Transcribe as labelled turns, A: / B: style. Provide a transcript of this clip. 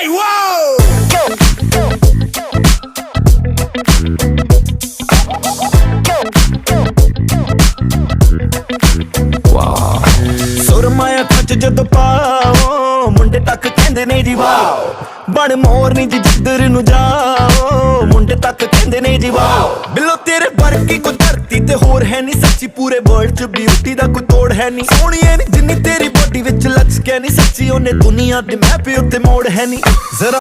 A: Hey, whoa!
B: ਸੁਰਮਾਇਆ ਖੱਚ ਜਦੋਂ ਪਾਓ ਮੁੰਡੇ ਤੱਕ ਕਹਿੰਦੇ ਨੇ ਜੀ ਵਾਓ ਬਣ ਮੋਰਨੀ ਜੀ ਜਿੱਧਰ ਨੂੰ ਜਾਓ ਮੁੰਡੇ ਤੱਕ ਕਹਿੰਦੇ ਨੇ ਜੀ ਵਾਓ ਬਿੱਲੋ ਤੇਰੇ ਵਰਗੀ ਕੋਈ ਧਰਤੀ ਤੇ ਹੋਰ ਹੈ ਨਹੀਂ ਸੱਚੀ ਪੂਰੇ ਵਰਲਡ 'ਚ ਬਿਊਟੀ ਦਾ ਕੋਈ ਤੋੜ ਹੈ ਨਹੀਂ ਸੋਹਣੀਏ ਨੀ ਜਿੰਨੀ ਤੇਰੀ ਬੋਡੀ ਵਿੱਚ ਲਚਕਿਆ ਨਹੀਂ ਸੱਚੀ ਉਹਨੇ ਦੁਨੀਆ ਦੇ ਮੈਪ ਉੱਤੇ ਮੋੜ ਹੈ ਨਹੀਂ ਜ਼ਰਾ